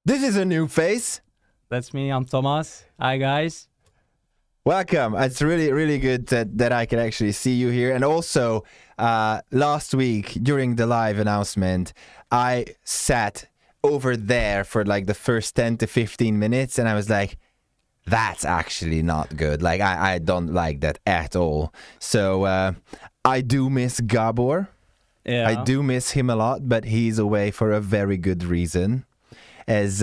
This is a new face. That's me. I'm Tamas. Hi, guys. Welcome. It's really, really good that I can actually see you here. And also, last week during the live announcement, I sat over there for like the first 10 to 15 minutes and I was like, that's actually not good. Like, I don't like that at all. So I do miss Gabor. Yeah. I do miss him a lot, but he's away for a very good reason. As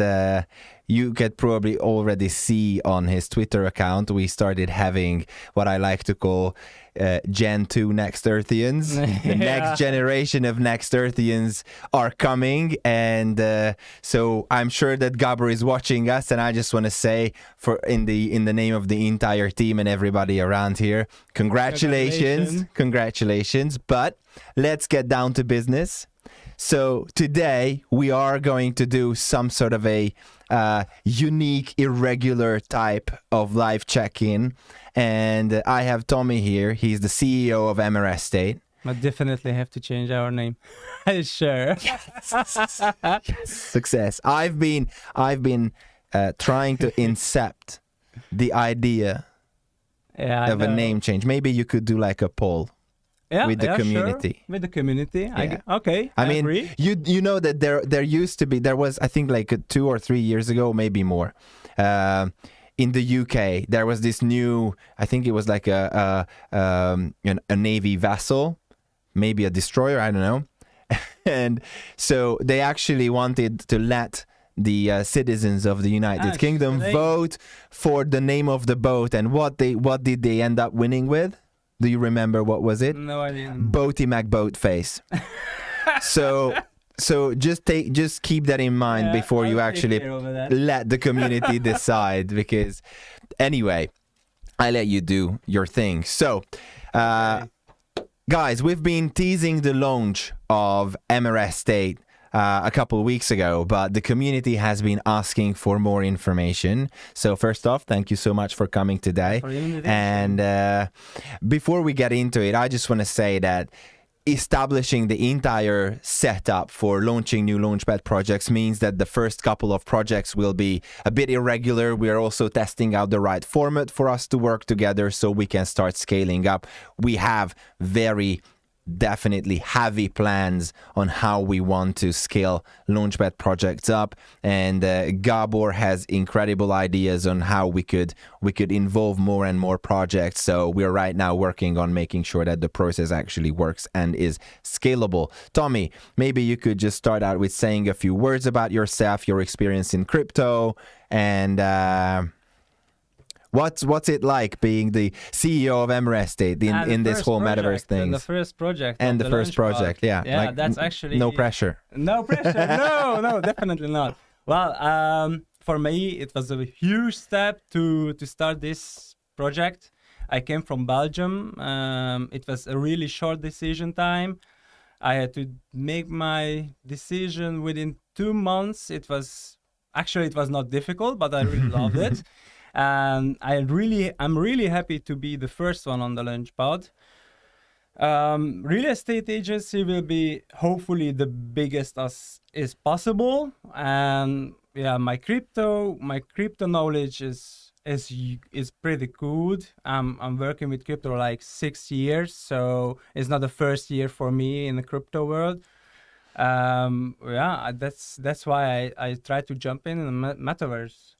you could probably already see on his Twitter account, we started having what I like to call Gen 2 Next Earthians. The next generation of Next Earthians are coming. And so I'm sure that Gabor is watching us. And I just want to say, in the name of the entire team and everybody around here, congratulations. But let's get down to business. So today we are going to do some sort of a unique, irregular type of live check-in. And I have Tommy here. He's the CEO of MRS State. I definitely have to change our name. Sure. Yes. Success. I've been trying to incept the idea of a name change. Maybe you could do like a poll. With the community. Sure. With the community. Yeah. I mean, agree. You know that there was, I think, like 2 or 3 years ago, maybe more, in the UK, there was this new, I think it was like a Navy vessel, maybe a destroyer, I don't know. And so they actually wanted to let the citizens of the United Kingdom vote for the name of the boat. And what did they end up winning with? Do you remember what was it? No idea. Boaty McBoatface. So just keep that in mind before you actually let the community decide. Because anyway, I let you do your thing. So, guys, we've been teasing the launch of MR Estate a couple of weeks ago, but the community has been asking for more information. So first off, thank you so much for coming today. And before we get into it, I just want to say that establishing the entire setup for launching new Launchpad projects means that the first couple of projects will be a bit irregular. We are also testing out the right format for us to work together so we can start scaling up. We have very definitely heavy plans on how we want to scale Launchpad projects up, and Gabor has incredible ideas on how we could involve more and more projects. So we're right now working on making sure that the process actually works and is scalable. Tommy, maybe you could just start out with saying a few words about yourself, your experience in crypto, and what's it like being the CEO of MR Estate in this whole metaverse thing? And the first project. And the first project, yeah. Yeah, like, that's actually... No pressure. No pressure. No, definitely not. Well, for me, it was a huge step to start this project. I came from Belgium. It was a really short decision time. I had to make my decision within 2 months. It was not difficult, but I really loved it. And I'm really happy to be the first one on the Launchpad. Real estate agency will be hopefully the biggest as is possible. And yeah, my crypto knowledge is pretty good. I'm working with crypto like 6 years, so it's not the first year for me in the crypto world. Yeah, that's why I try to jump in the metaverse.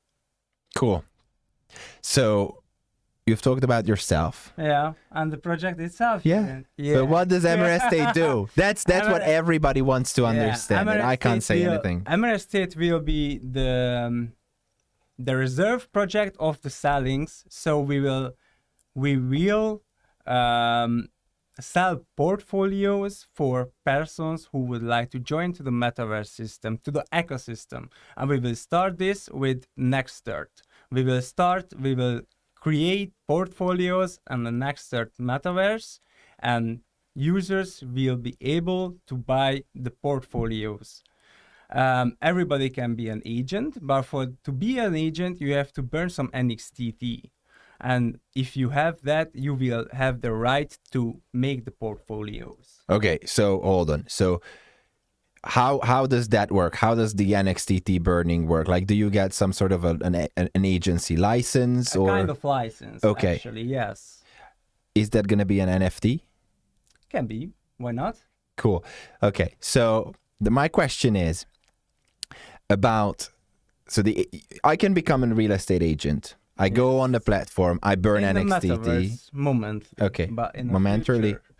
Cool. So you've talked about yourself. Yeah, and the project itself. Yeah. But what does MR Estate do? That's what everybody wants to understand. And I can't say anything. MR Estate will be the reserve project of the sellings. So we will sell portfolios for persons who would like to join to the metaverse system, to the ecosystem. And we will start this with Next Earth. We will create portfolios on the Next Earth metaverse, and users will be able to buy the portfolios. Everybody can be an agent, but to be an agent, you have to burn some NXTT. And if you have that, you will have the right to make the portfolios. Okay, so hold on. So how does that work? How does the NXTT burning work? Like, do you get some sort of an agency license or kind of license? Okay, actually, yes. Is that going to be an NFT? Can be. Why not? Cool. Okay, so my question is about I can become a real estate agent. I go on the platform. I burn NXTT. Momently. Okay. But in momentarily. The future,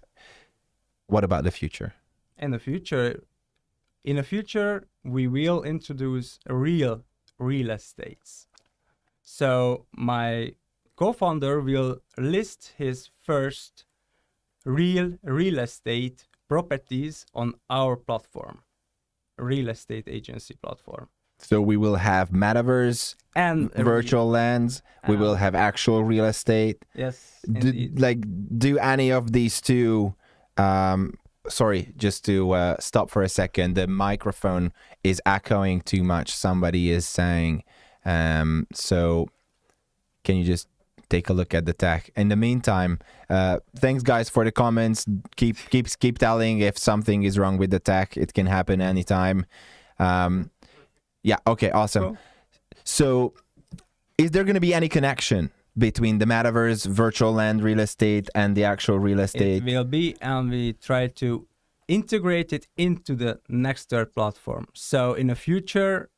what about the future? In the future, we will introduce real estates. So my co-founder will list his first real estate properties on our platform, real estate agency platform. So we will have metaverse and virtual lands. We will have actual real estate. Yes. Do any of these two? Sorry, just to stop for a second. The microphone is echoing too much. Somebody is saying. So can you just take a look at the tech? In the meantime, thanks guys for the comments. Keep telling if something is wrong with the tech. It can happen anytime. Yeah, okay, awesome. Cool. So is there going to be any connection between the metaverse, virtual land real estate, and the actual real estate? It will be, and we try to integrate it into the Next Earth platform. So in the future,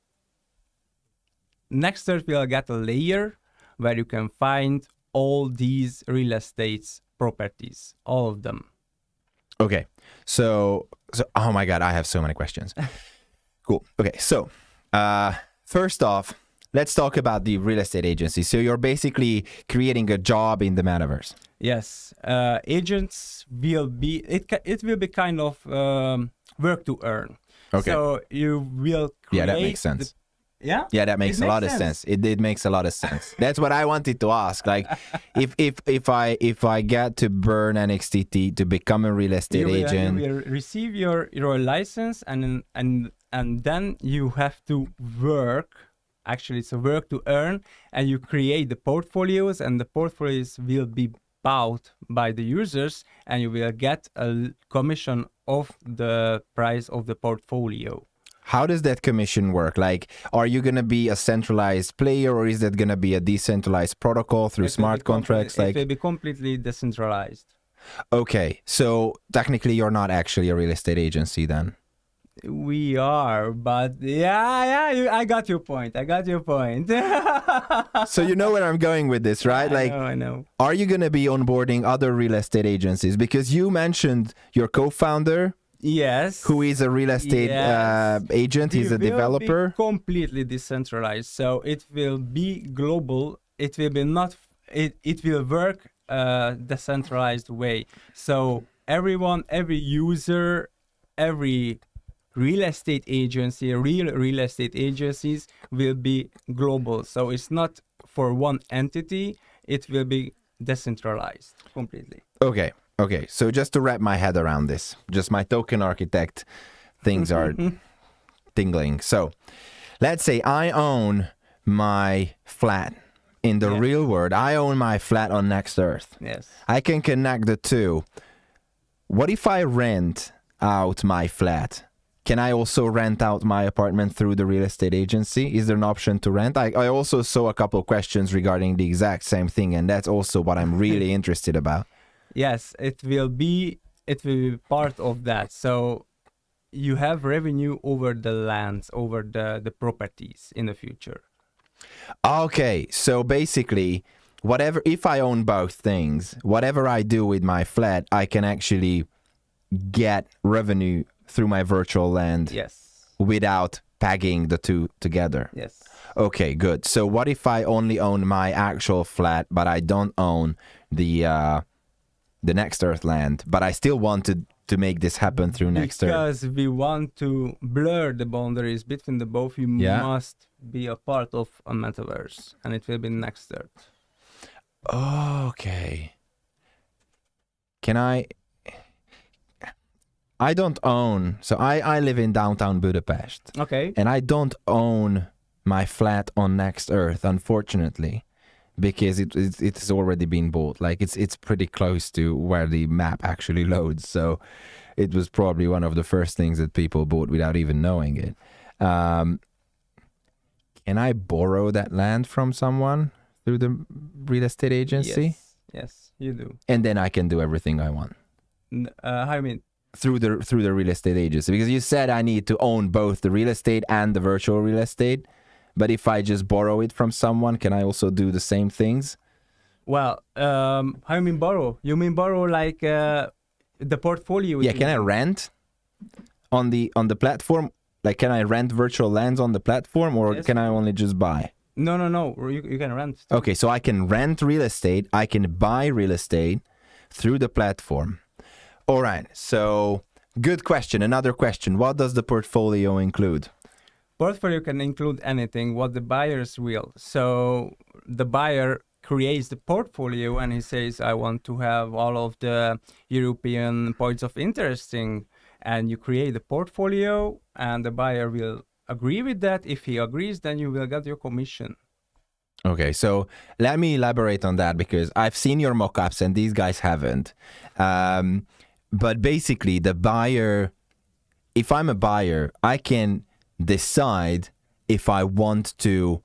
Next Earth will get a layer where you can find all these real estate properties, all of them. Okay, so So, oh my God, I have so many questions. Cool. Okay, so first off, let's talk about the real estate agency. So you're basically creating a job in the metaverse. Yes, agents will be it will be kind of work to earn. Okay. So you will create. Yeah, that makes sense. Yeah. Yeah, that makes It a lot makes of sense. sense. It makes a lot of sense. That's what I wanted to ask. Like, if I get to burn NXTT to become a real estate agent, You will receive your license, and then you have to work. Actually, it's a work to earn, and you create the portfolios, and the portfolios will be bought by the users, and you will get a commission of the price of the portfolio. how does that commission work? Like, are you going to be a centralized player, or is that going to be a decentralized protocol through It will smart be contracts? It will be completely decentralized. Okay, so technically you're not actually a real estate agency then. We are, but I got your point. So you know where I'm going with this, right? I know. Are you going to be onboarding other real estate agencies? Because you mentioned your co-founder, Yes. who is a real estate Yes. agent. He's a It will developer. be completely decentralized, so it will be global. It will be not. It will work decentralized way. So everyone, every user, every real estate agency, real estate agencies will be global. So it's not for one entity. It will be decentralized completely. Okay. So just to wrap my head around this, just my token architect things are tingling. So let's say I own my flat in the Yeah. real world. I own my flat on Next Earth. Yes. I can connect the two. What if I rent out my flat? Can I also rent out my apartment through the real estate agency? Is there an option to rent? I also saw a couple of questions regarding the exact same thing, and that's also what I'm really interested about. Yes, it will be part of that. So you have revenue over the lands, over the properties in the future. Okay, so basically, whatever, if I own both things, whatever I do with my flat, I can actually get revenue through my virtual land Yes. without pegging the two together. Yes. Okay, good. So what if I only own my actual flat, but I don't own the Next Earth land, but I still wanted to make this happen through Next Earth? Because we want to blur the boundaries between the both, you Yeah. must be a part of a metaverse, and it will be Next Earth. Okay. Can I don't own, so I live in downtown Budapest, Okay. and I don't own my flat on Next Earth, unfortunately, because it's already been bought. Like it's pretty close to where the map actually loads, so it was probably one of the first things that people bought without even knowing it. Can I borrow that land from someone through the real estate agency? Yes, you do. And then I can do everything I want How you mean? through the real estate agency, because you said I need to own both the real estate and the virtual real estate. But if I just borrow it from someone, can I also do the same things? Well, how you mean borrow? You mean borrow like the portfolio? Yeah, can I rent on the platform? Like, can I rent virtual lands on the platform, or Yes. can I only just buy? No. You can rent. Okay, so I can rent real estate, I can buy real estate through the platform. All right, so good question. Another question. What does the portfolio include? Portfolio can include anything what the buyers will. So the buyer creates the portfolio and he says, I want to have all of the European points of interesting. And you create the portfolio and the buyer will agree with that. If he agrees, then you will get your commission. Okay, so let me elaborate on that, because I've seen your mock-ups and these guys haven't. But basically, the buyer, if I'm a buyer, I can decide if I want to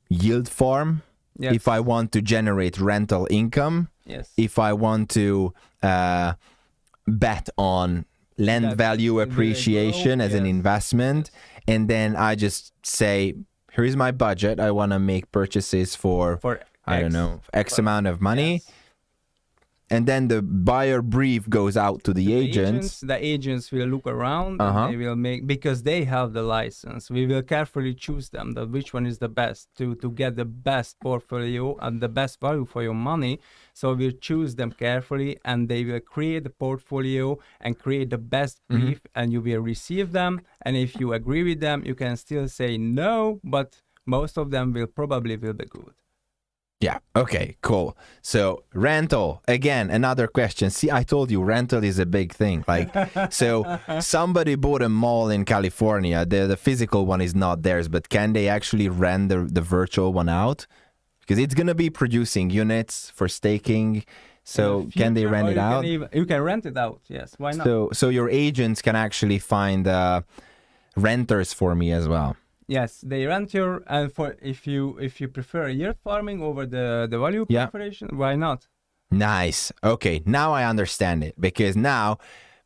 yield farm, Yes. if I want to generate rental income, Yes. if I want to bet on land That value it will appreciation grow, as an yes. investment, and then I just say, here is my budget. I want to make purchases for I don't X. know, X amount of money. Yes. And then the buyer brief goes out to the agents. The agents will look around Uh-huh. and they will make, because they have the license, we will carefully choose them, that which one is the best to get the best portfolio and the best value for your money. So we'll choose them carefully and they will create the portfolio and create the best brief, and you will receive them. And if you agree with them, you can still say no, but most of them will probably be good. Yeah. Okay, cool. So rental, again, another question. See, I told you rental is a big thing. Like, so somebody bought a mall in California. The physical one is not theirs, but can they actually rent the virtual one out? Because it's going to be producing units for staking. So can they rent it out? You can rent it out. Yes. Why not? So your agents can actually find renters for me as well. Yes, they rent your, and for if you prefer yield farming over the value preparation, why not? Nice. Okay, now I understand it, because now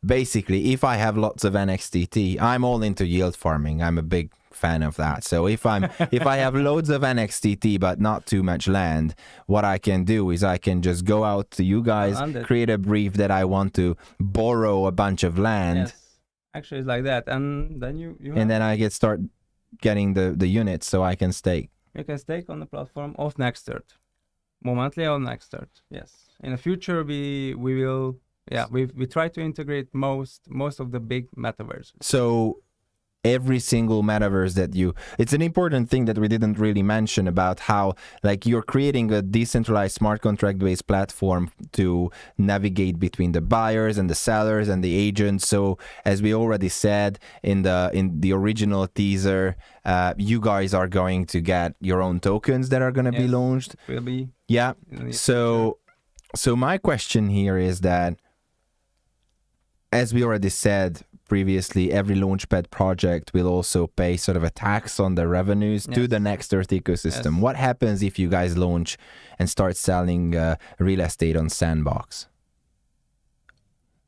basically if I have lots of NXTT, I'm all into yield farming. I'm a big fan of that. So if I have loads of NXTT but not too much land, what I can do is I can just go out to you guys, create a brief that I want to borrow a bunch of land. Yes. Actually it's like that, and then you and then I start getting the units so I can stake. You can stake on the platform of Next Earth. Momently on Next Earth. Yes. In the future we will we try to integrate most of the big metaverses. So every single metaverse that it's an important thing that we didn't really mention about how, like, you're creating a decentralized smart contract based platform to navigate between the buyers and the sellers and the agents. So as we already said in the original teaser, you guys are going to get your own tokens that are going to be launched. Will be. Yeah. So my question here is that, as we already said previously, every Launchpad project will also pay sort of a tax on the revenues to the Next Earth ecosystem. Yes. What happens if you guys launch and start selling real estate on Sandbox?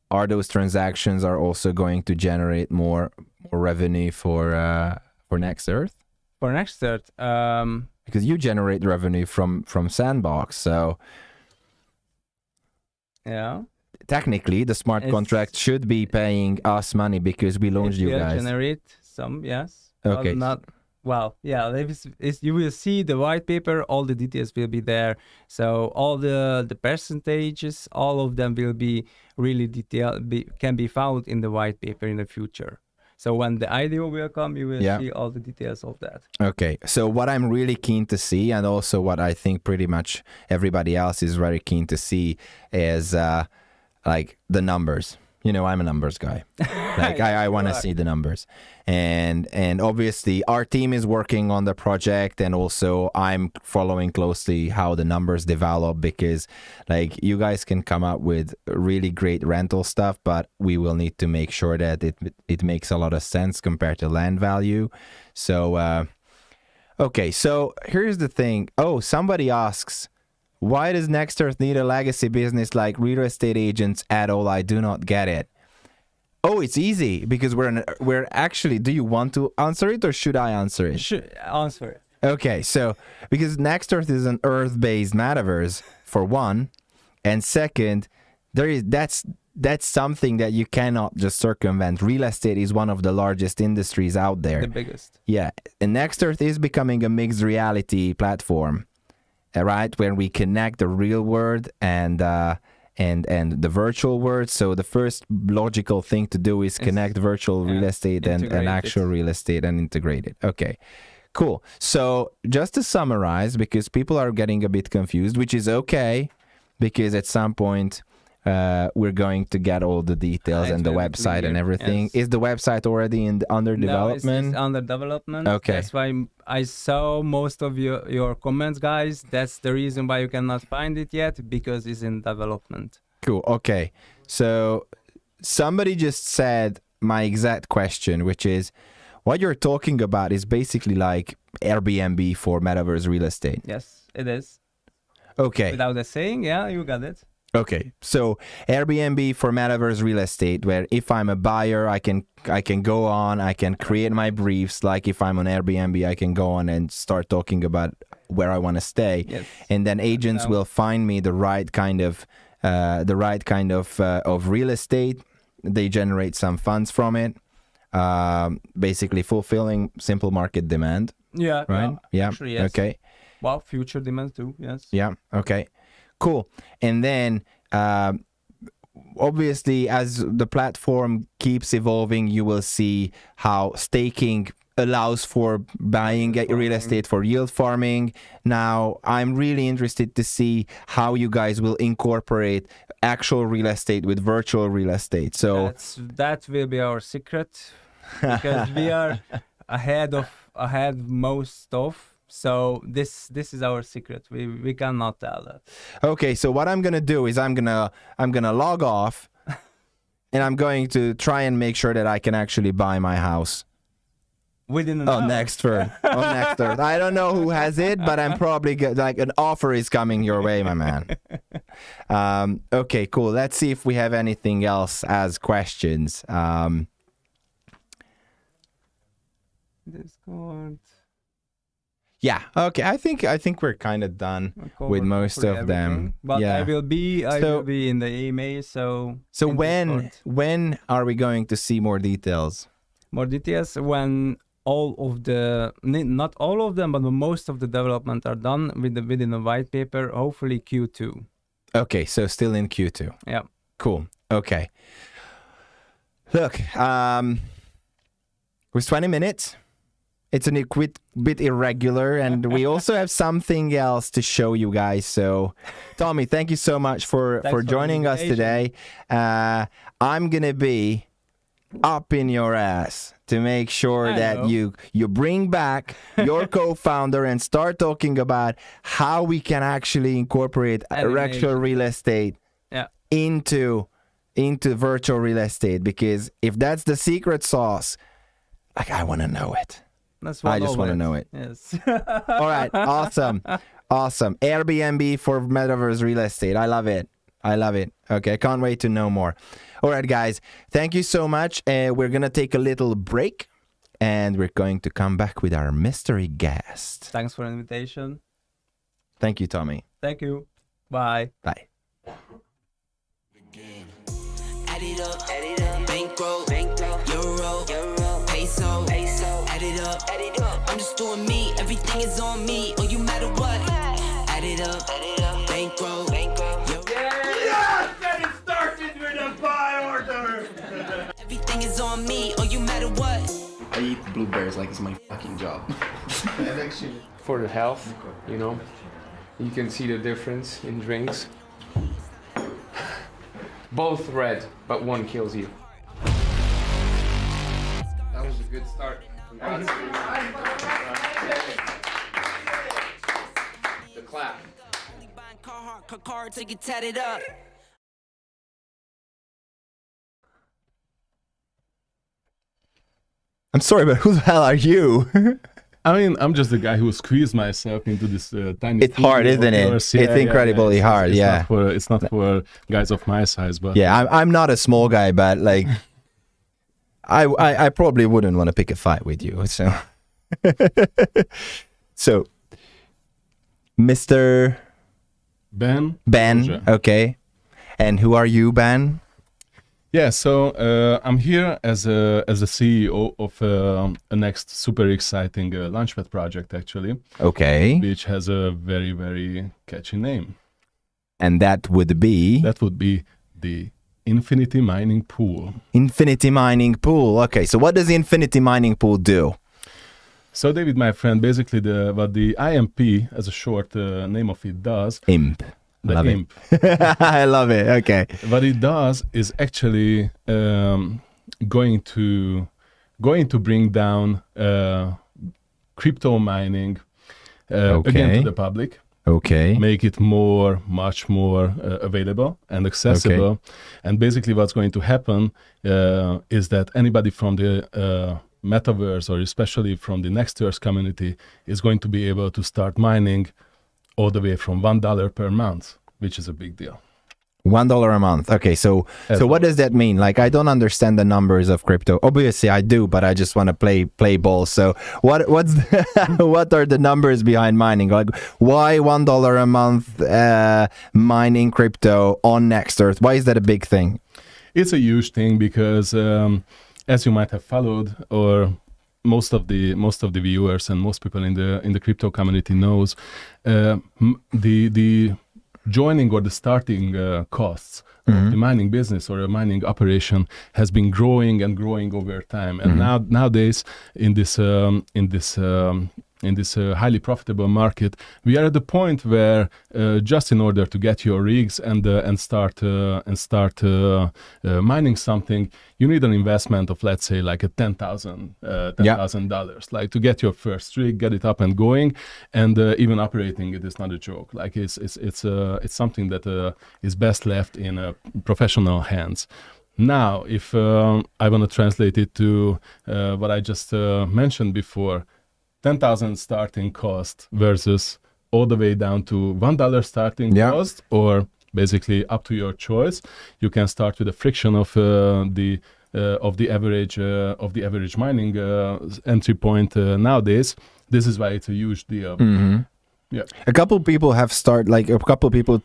Are those transactions also going to generate more revenue for Next Earth? For Next Earth, because you generate revenue from Sandbox, so yeah. Technically, the smart contract should be paying us money because we launched you guys. Generate some, yes. Okay. You will see the white paper. All the details will be there. So all the percentages, all of them will be really detailed. Can be found in the white paper in the future. So when the IDO will come, you will see all the details of that. Okay. So what I'm really keen to see, and also what I think pretty much everybody else is very keen to see, is like the numbers. You know, I'm a numbers guy. Like I want to see the numbers, and obviously our team is working on the project, and also I'm following closely how the numbers develop, because like you guys can come up with really great rental stuff, but we will need to make sure that it makes a lot of sense compared to land value. So okay, so here's the thing. Oh, somebody asks, why does Next Earth need a legacy business like real estate agents at all? I do not get it. Oh, it's easy, because we're actually, do you want to answer it or should I answer it? Should answer it. Okay, so because Next Earth is an Earth-based metaverse, for one, and second, that's something that you cannot just circumvent. Real estate is one of the largest industries out there. The biggest. Yeah, and Next Earth is becoming a mixed reality platform. Right, where we connect the real world and the virtual world. So the first logical thing to do is connect virtual real estate and actual real estate and integrate it. Okay, cool. So just to summarize, because people are getting a bit confused, which is okay, because at some point we're going to get all the details and the website and everything. Yes. Is the website already under development? It's under development. Okay. That's why I saw most of your comments, guys. That's the reason why you cannot find it yet, because it's in development. Cool. Okay. So somebody just said my exact question, which is, what you're talking about is basically like Airbnb for metaverse real estate. Yes, it is. Okay. Without a saying, yeah, you got it. Okay, so Airbnb for metaverse real estate, where if I'm a buyer, I can go on, I can create my briefs. Like if I'm on Airbnb, I can go on and start talking about where I want to stay. Yes. And then agents will find me the right kind of the right kind of real estate. They generate some funds from it, basically fulfilling simple market demand. Yeah. Right? Yeah. Actually, yes. Okay. Well, future demand too. Yes. Yeah. Okay. Cool. And then obviously, as the platform keeps evolving, you will see how staking allows for buying real estate for yield farming. Now, I'm really interested to see how you guys will incorporate actual real estate with virtual real estate. So that will be our secret, because we are ahead most of. So this is our secret. We cannot tell that. Okay, so what I'm gonna do is I'm gonna log off, and I'm going to try and make sure that I can actually buy my house. Within an hour. Next Earth. On Next Earth. I don't know who has it, but I'm probably like an offer is coming your way, my man. Okay, cool. Let's see if we have anything else as questions. Discord. Yeah. Okay. I think we're kind of done with most of them. But yeah. I will be in the email. So when are we going to see more details? More details when all of the, not all of them, but most of the development are done within a white paper, hopefully Q2. Okay, so still in Q2. Yeah. Cool. Okay. Look, it was 20 minutes. It's a bit irregular, and we also have something else to show you guys. So, Tommy, thank you so much for joining us today. I'm going to be up in your ass to make sure that you bring back your co-founder and start talking about how we can actually incorporate actual real estate into virtual real estate, because if that's the secret sauce, like, I want to know it. I just want to know it. Yes. All right. Awesome. Airbnb for metaverse real estate. I love it. Okay. I can't wait to know more. All right, guys. Thank you so much. We're going to take a little break, and we're going to come back with our mystery guest. Thanks for the invitation. Thank you, Tommy. Thank you. Bye. Bye. Add it up, bankroll, euro, peso, add it up, I'm just doing me, everything is on me, or you matter what, add it up, bankroll, Yes! Get it started with a buy order! everything is on me, or you matter what. I eat blueberries like it's my fucking job. For the health, you know, you can see the difference in drinks. Both red, but one kills you. That was a good start. The clap. Car, take it tatted up. I'm sorry, but who the hell are you? I mean, I'm just the guy who squeezed myself into this tiny. It's hard, isn't it? It's incredibly hard. Yeah. It's not for guys of my size, but yeah, I'm not a small guy, but like, I probably wouldn't want to pick a fight with you. So, so, Mr. Ben. Okay, and who are you, Ben? Yeah, so I'm here as a CEO of a next super exciting Launchpad project, actually. Okay. Which has a very, very catchy name. And that would be? That would be the Infinity Mining Pool. Infinity Mining Pool. Okay, so what does the Infinity Mining Pool do? So, David, my friend, basically what the IMP, as a short name of it, does... IMP. The love imp. I love it. Okay. What it does is actually going to bring down crypto mining again to the public. Okay. Make it much more available and accessible. Okay. And basically, what's going to happen is that anybody from the metaverse, or especially from the Next Earth community, is going to be able to start mining all the way from $1 per month, which is a big deal. $1 a month. Okay, so what does that mean? Like, I don't understand the numbers of crypto. Obviously, I do, but I just want to play ball. So, what are the numbers behind mining? Like, why $1 a month mining crypto on Next Earth? Why is that a big thing? It's a huge thing because, as you might have followed, or most of the viewers and most people in the crypto community knows, the joining or the starting costs of the mining business or a mining operation has been growing and growing over time. And nowadays, in this highly profitable market, we are at the point where just in order to get your rigs and start mining something, you need an investment of, let's say, like a $10,000, like to get your first rig, get it up and going, and even operating it is not a joke. Like it's something that is best left in professional hands. Now, if I want to translate it to what I just mentioned before, 10,000 starting cost versus all the way down to $1 starting cost, or basically up to your choice. You can start with a fraction of the average mining entry point nowadays. This is why it's a huge deal. Yeah, a couple people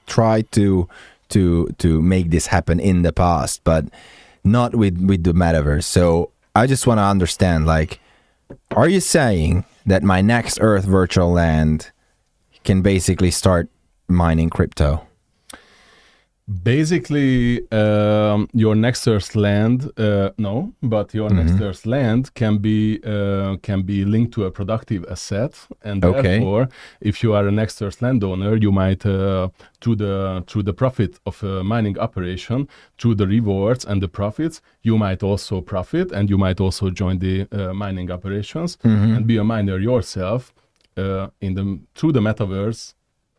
tried to make this happen in the past, but not with the metaverse. So I just want to understand, like, are you saying that my Next Earth virtual land can basically start mining crypto? Basically, your Next Earth land, no, but your Next Earth land can be linked to a productive asset, and therefore, if you are a Next Earth landowner, you might, through the profit of a mining operation, through the rewards and the profits, you might also profit, and you might also join the mining operations and be a miner yourself through the metaverse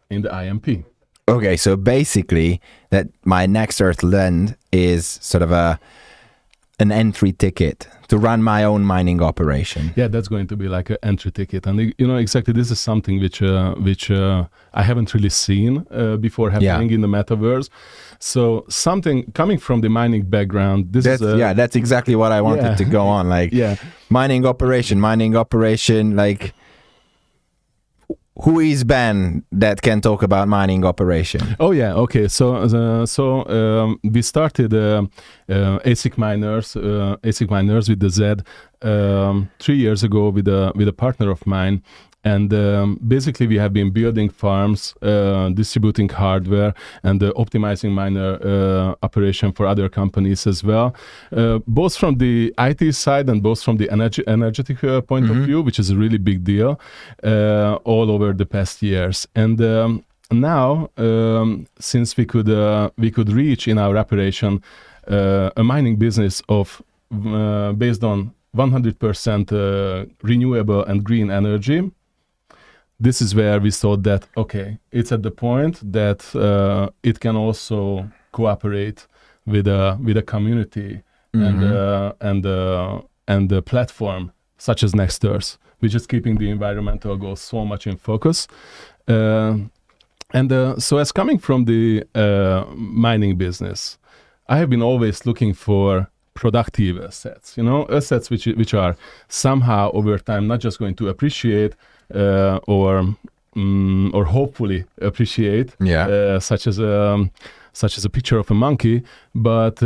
in the IMP. Okay, so basically, that my Next Earth land is sort of an entry ticket to run my own mining operation. Yeah, that's going to be like an entry ticket, and exactly this is something which I haven't really seen before happening in the metaverse. So something coming from the mining background. That's exactly what I wanted to go on. Like, mining operation. Like, who is Ben that can talk about mining operation? Oh yeah, okay. So we started ASIC miners with the Z 3 years ago with a partner of mine. And basically, we have been building farms, distributing hardware, and optimizing miner operation for other companies as well, both from the IT side and both from the energetic point of view, which is a really big deal, all over the past years. And now, since we could reach in our operation a mining business of based on 100% renewable and green energy. This is where we thought that, okay, it's at the point that it can also cooperate with a community and a platform such as Next Earth, which is keeping the environmental goals so much in focus. So as coming from the mining business, I have been always looking for productive assets, assets which are somehow over time not just going to appreciate or hopefully appreciate, such as a picture of a monkey, but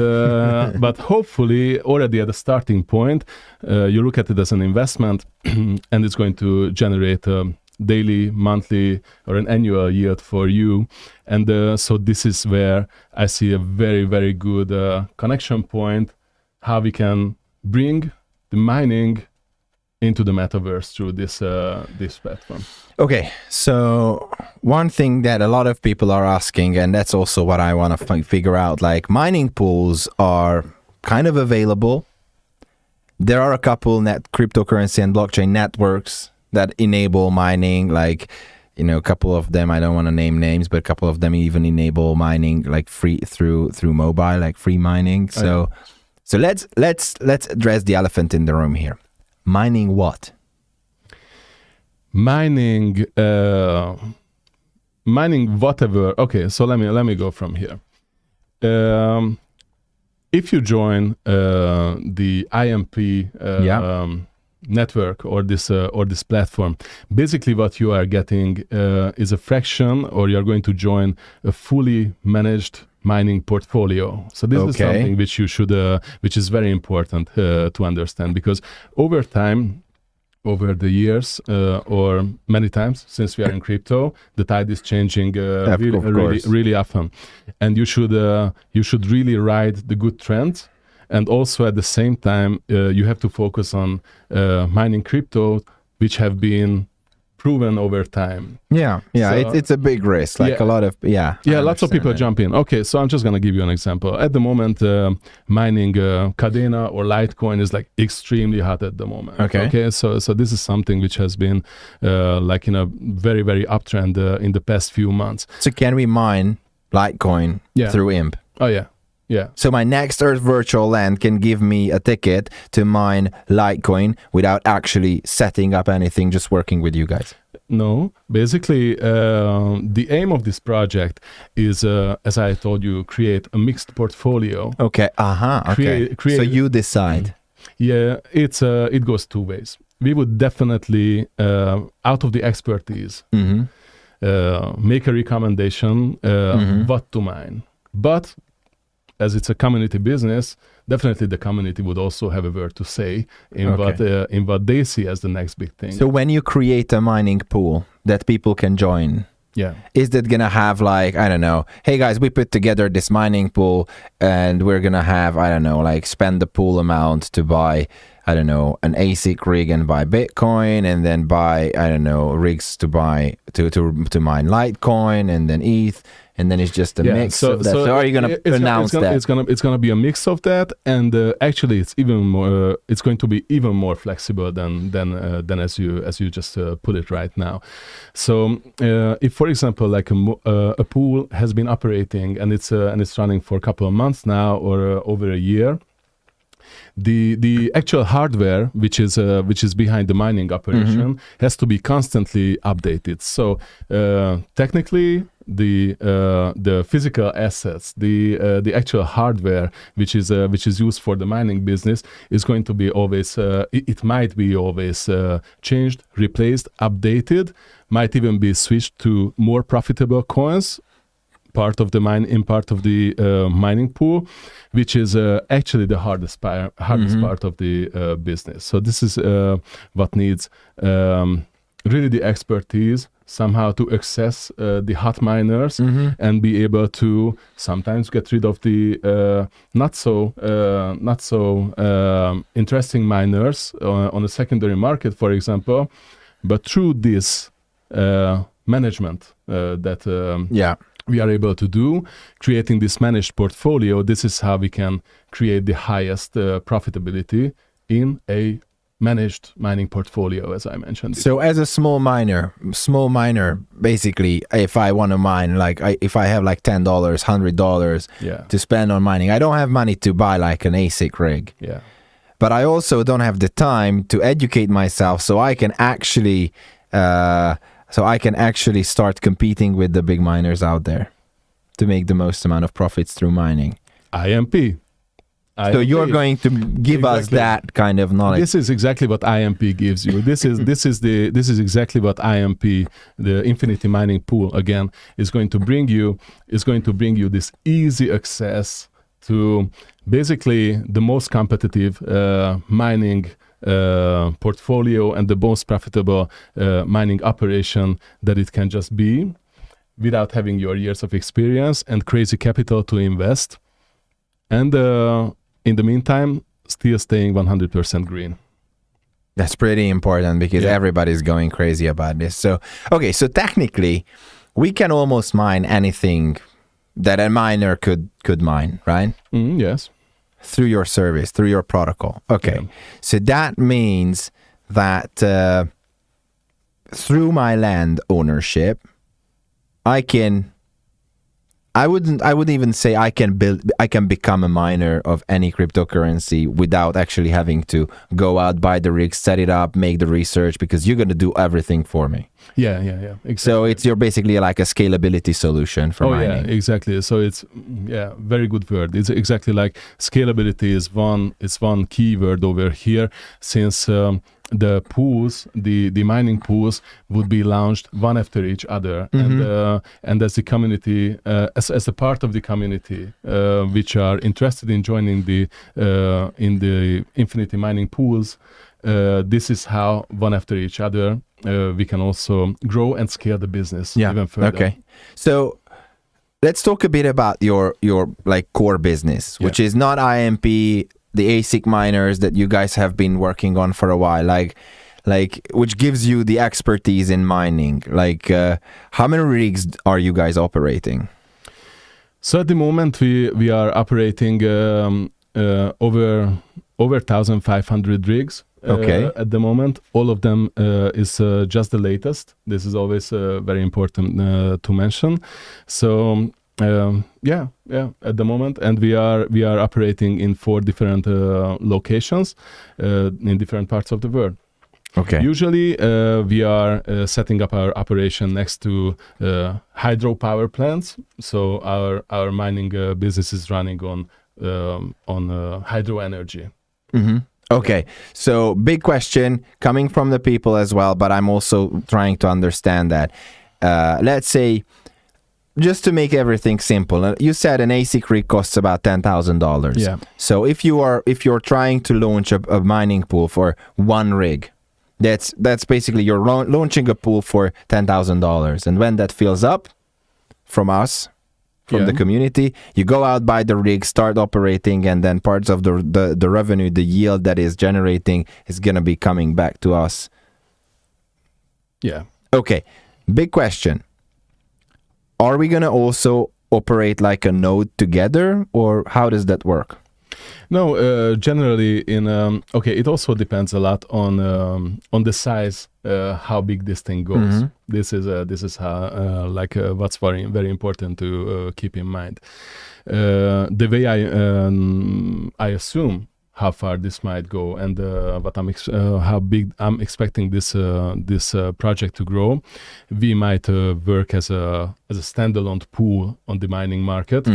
hopefully already at the starting point, you look at it as an investment, and it's going to generate a daily, monthly, or an annual yield for you. And so this is where I see a very, very good connection point, how we can bring the mining into the metaverse through this platform. Okay, so one thing that a lot of people are asking, and that's also what I want to figure out, like, mining pools are kind of available. There are a couple cryptocurrency and blockchain networks that enable mining, like, a couple of them, I don't want to name names, but a couple of them even enable mining like free through mobile, like free mining. So let's address the elephant in the room here. Mining what? Mining whatever. Okay, so let me go from here. if you join the IMP network or this platform, basically what you are getting is a fraction, or you're going to join a fully managed mining portfolio. So this is something which you should, which is very important to understand, because over time, over the years, or many times since we are in crypto, the tide is changing really often, and you should really ride the good trends. And also at the same time, you have to focus on mining crypto, which have been proven over time. So, it's a big risk. Like a lot of lots of people jump in. Okay, so I'm just gonna give you an example. At the moment, mining Cadena or Litecoin is like extremely hot at the moment. Okay. So this is something which has been like in a very, very uptrend in the past few months. So can we mine Litecoin through IMP? Oh yeah. Yeah. So my Next Earth virtual land can give me a ticket to mine Litecoin without actually setting up anything, just working with you guys. No, basically the aim of this project is, as I told you, create a mixed portfolio. Okay. So you decide. Yeah, it goes two ways. We would definitely, out of the expertise, make a recommendation what to mine, but as it's a community business, definitely the community would also have a word to say in what they see as the next big thing. So when you create a mining pool that people can join, is that gonna have like, I don't know, hey guys, we put together this mining pool and we're gonna have, I don't know, like spend the pool amount to buy, I don't know, an ASIC rig and buy Bitcoin, and then buy, I don't know, rigs to buy to mine Litecoin and then ETH. And then it's just a mix of that. So are you going to announce that? It's going to be a mix of that, and actually, it's even more. It's going to be even more flexible than as you just put it right now. So, if, for example, like a pool has been operating and it's running for a couple of months now or over a year, the actual hardware which is behind the mining operation has to be constantly updated. So technically, the physical assets, the actual hardware which is used for the mining business is going to be always it might be always changed, replaced, updated, might even be switched to more profitable coins, part of the mining pool, which is actually the hardest part of the business. So this is what needs really the expertise somehow to access the hot miners and be able to sometimes get rid of the not so interesting miners on the secondary market, for example, but through this management that we are able to do, creating this managed portfolio. This is how we can create the highest profitability in a managed mining portfolio, as I mentioned. So as a small miner, basically, if I want to mine, like if I have like $10, $100 to spend on mining, I don't have money to buy like an ASIC rig. Yeah. But I also don't have the time to educate myself so I can actually start competing with the big miners out there to make the most amount of profits through mining. IMP. So you're going to give us that kind of knowledge. This is exactly what IMP gives you. This is exactly what IMP, the Infinity Mining Pool, again, is going to bring you. Is going to bring you this easy access to basically the most competitive mining portfolio and the most profitable mining operation that it can just be, without having your years of experience and crazy capital to invest, and in the meantime still staying 100% green. That's pretty important because everybody's going crazy about this. So so technically we can almost mine anything that a miner could mine, right? Yes. Through your service, through your protocol. Okay. Yeah. So that means that through my land ownership, I wouldn't even say I can become a miner of any cryptocurrency without actually having to go out, buy the rig, set it up, make the research, because you're going to do everything for me. Yeah. Exactly. So you're basically like a scalability solution for mining. Yeah, exactly. So it's very good word. It's exactly like scalability is one key word over here, since the pools, the mining pools would be launched one after each other, and as the community, as a part of the community, which are interested in joining in the Infinity mining pools, this is how one after each other we can also grow and scale the business even further. Okay, so let's talk a bit about your like core business, which is not IMP, the ASIC miners that you guys have been working on for a while, like which gives you the expertise in mining. Like, how many rigs are you guys operating? So at the moment we are operating over 1,500 rigs. At the moment, all of them is just the latest. This is always very important to mention. So at the moment, and we are operating in 4 different locations in different parts of the world. Okay. Usually we are setting up our operation next to hydropower plants. So our mining business is running on hydro energy. Okay, so big question coming from the people as well, but I'm also trying to understand that. Let's say, just to make everything simple, you said an ASIC rig costs about $10,000. Yeah. So if you're trying to launch a mining pool for one rig, that's basically you're launching a pool for $10,000, and when that fills up from us, from the community, you go out, buy the rig, start operating, and then parts of the revenue, the yield that is generating is going to be coming back to us. Yeah. Okay, big question. Are we going to also operate like a node together, or how does that work? No, generally it also depends a lot on the size, how big this thing goes. This is how what's very important to keep in mind. The way I assume how far this might go, and how big I'm expecting this project to grow, we might work as a standalone pool on the mining market.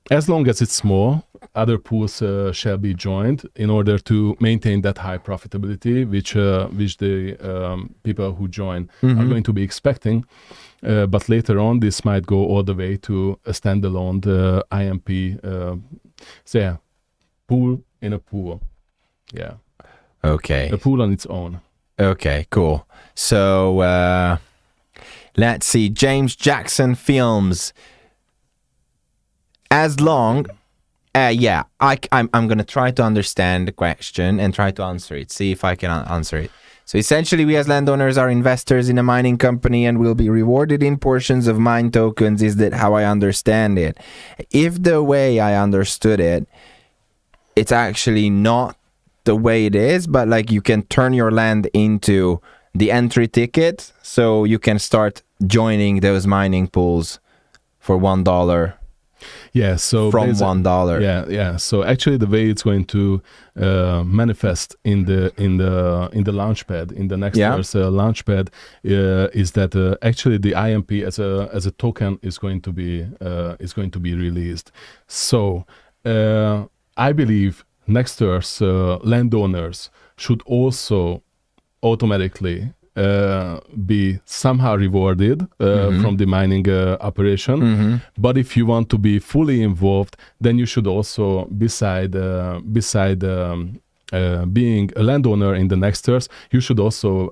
As long as it's small, other pools shall be joined in order to maintain that high profitability, which the people who join are going to be expecting. But later on, this might go all the way to a standalone IMP, pool in a pool. Yeah. Okay. A pool on its own. Okay, cool. So let's see. James Jackson Films. As long, I'm going to try to understand the question and try to answer it, see if I can answer it. So essentially, we as landowners are investors in a mining company and will be rewarded in portions of mine tokens. Is that how I understand it? If the way I understood it, it's actually not the way it is, but like you can turn your land into the entry ticket, so you can start joining those mining pools for $1. Yeah, so from $1. Yeah. So actually, the way it's going to manifest in the launchpad, in the Next Earth Launchpad, is that actually the IMP as a token is going to be released. So I believe Next Earth landowners should also automatically be somehow rewarded from the mining operation. But if you want to be fully involved, then you should also, beside being a landowner in the Next Earth, you should also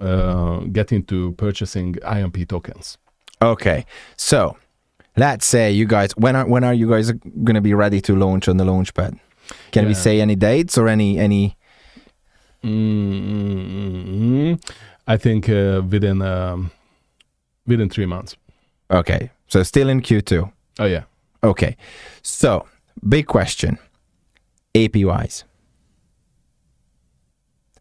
get into purchasing IMP tokens. Okay, so let's say you guys, when are you guys going to be ready to launch on the Launchpad? Can we say any dates or any? I think within 3 months. Okay, so still in Q2. Oh yeah. Okay, so big question, APYs.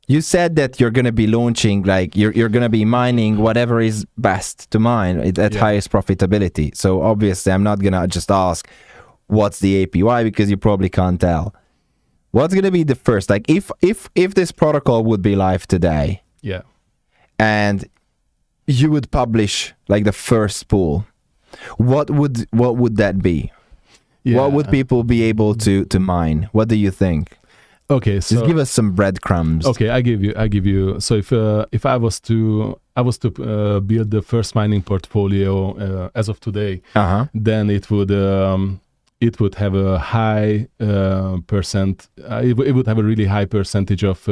You said that you're going to be launching, like you're going to be mining whatever is best to mine at highest profitability. So obviously I'm not going to just ask what's the APY, because you probably can't tell. What's going to be the first, like if this protocol would be live today, yeah, and you would publish like the first pool, what would that be? What would people be able to mine? What do you think? Okay, so just give us some breadcrumbs. Okay, I give you. So if I was to build the first mining portfolio as of today, then it would have a high percent. It would have a really high percentage of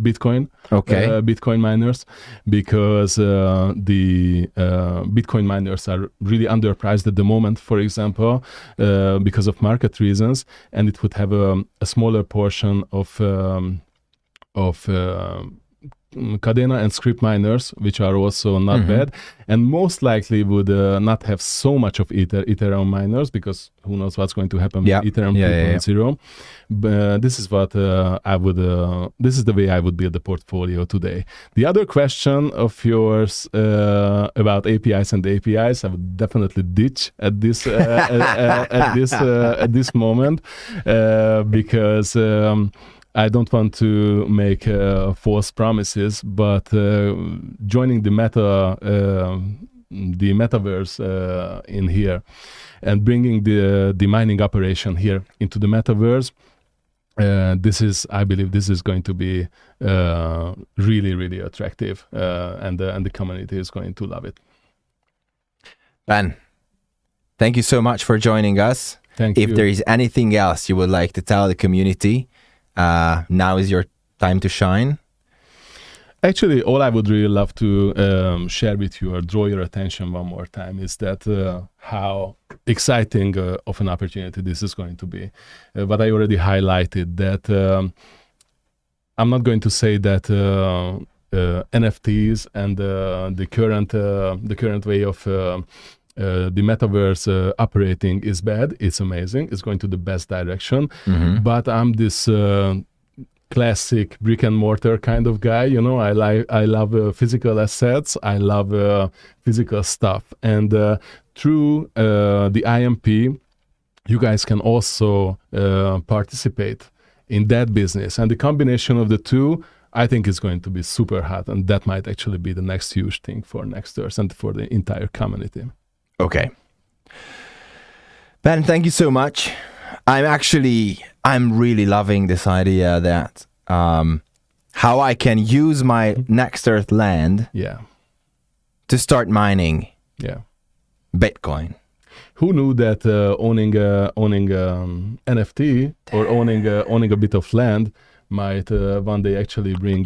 Bitcoin. Okay. Bitcoin miners, because the Bitcoin miners are really underpriced at the moment, for example, because of market reasons, and it would have a smaller portion of Cadena and script miners, which are also not bad, and most likely would not have so much of Ethereum miners, because who knows what's going to happen with Ethereum 3.0. But this is what this is the way I would build the portfolio today. The other question of yours about APIs and APIs, I would definitely ditch at this at this moment, because I don't want to make false promises, but joining the metaverse in here, and bringing the mining operation here into the metaverse, I believe this is going to be really, really attractive, and the community is going to love it. Ben, thank you so much for joining us. Thank you. If there is anything else you would like to tell the community, now is your time to shine. Actually, all I would really love to share with you or draw your attention one more time is that how exciting of an opportunity this is going to be. But I already highlighted that I'm not going to say that NFTs and the current way of the metaverse operating is bad. It's amazing. It's going to the best direction. But I'm this classic brick and mortar kind of guy. You know, I love physical assets. I love physical stuff. And through the IMP, you guys can also participate in that business. And the combination of the two, I think, is going to be super hot. And that might actually be the next huge thing for Next Earth and for the entire community. Okay. Ben, thank you so much. I'm really loving this idea that how I can use my Next Earth land to start mining Bitcoin. Who knew that owning NFT or owning a bit of land might one day actually bring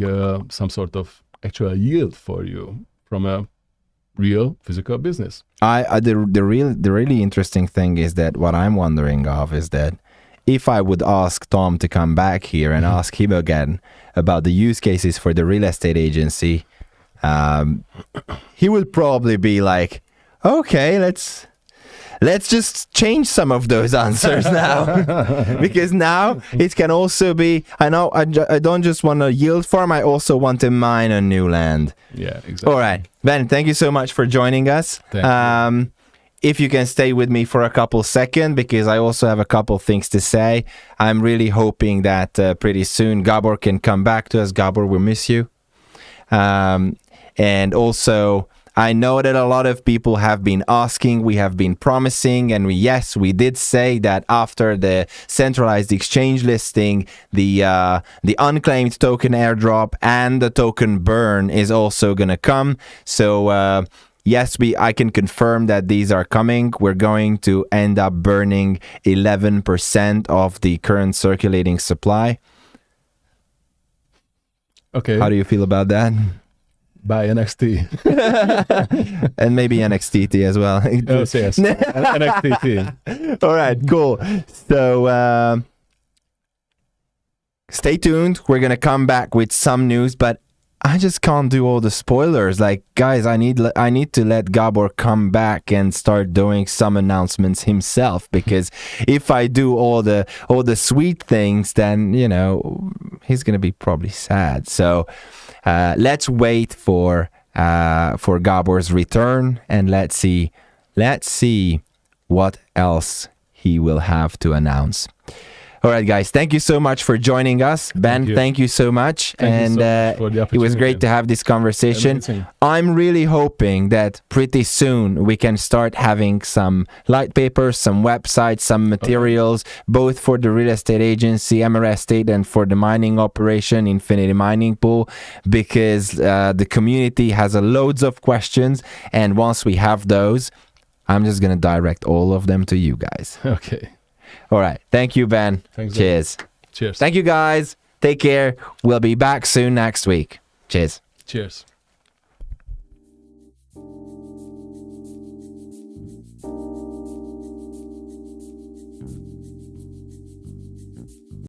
some sort of actual yield for you from a real physical business? The really interesting thing is that what I'm wondering of is that if I would ask Tom to come back here and ask him again about the use cases for the real estate agency, he would probably be like, okay, let's just change some of those answers now. Because now it can also be, I know I don't just want a yield farm, I also want to mine on new land. Yeah, exactly. All right. Ben, thank you so much for joining us. Thank you. If you can stay with me for a couple seconds, because I also have a couple things to say. I'm really hoping that pretty soon Gabor can come back to us. Gabor, we miss you. And also, I know that a lot of people have been asking, we have been promising, and we did say that after the centralized exchange listing, the unclaimed token airdrop and the token burn is also going to come. So yes, I can confirm that these are coming. We're going to end up burning 11% of the current circulating supply. Okay. How do you feel about that? Buy NXT. And maybe NXTT as well. Yes, NXTT. All right, cool. So stay tuned. We're going to come back with some news, but I just can't do all the spoilers. Like, guys, I need to let Gabor come back and start doing some announcements himself, because if I do all the sweet things, then, you know, he's going to be probably sad. So let's wait for Gabor's return, and let's see what else he will have to announce. All right, guys. Thank you so much for joining us. Ben, thank you so much. Thank you so much for the it was great opportunity. to have this conversation. Amazing. I'm really hoping that pretty soon we can start having some light papers, some websites, some materials, both for the real estate agency, MRS Estate, and for the mining operation, Infinity Mining Pool, because the community has loads of questions. And once we have those, I'm just going to direct all of them to you guys. Okay. All right. Thank you, Ben. Thanks, Cheers. Cheers. Thank you, guys. Take care. We'll be back soon next week. Cheers. Cheers.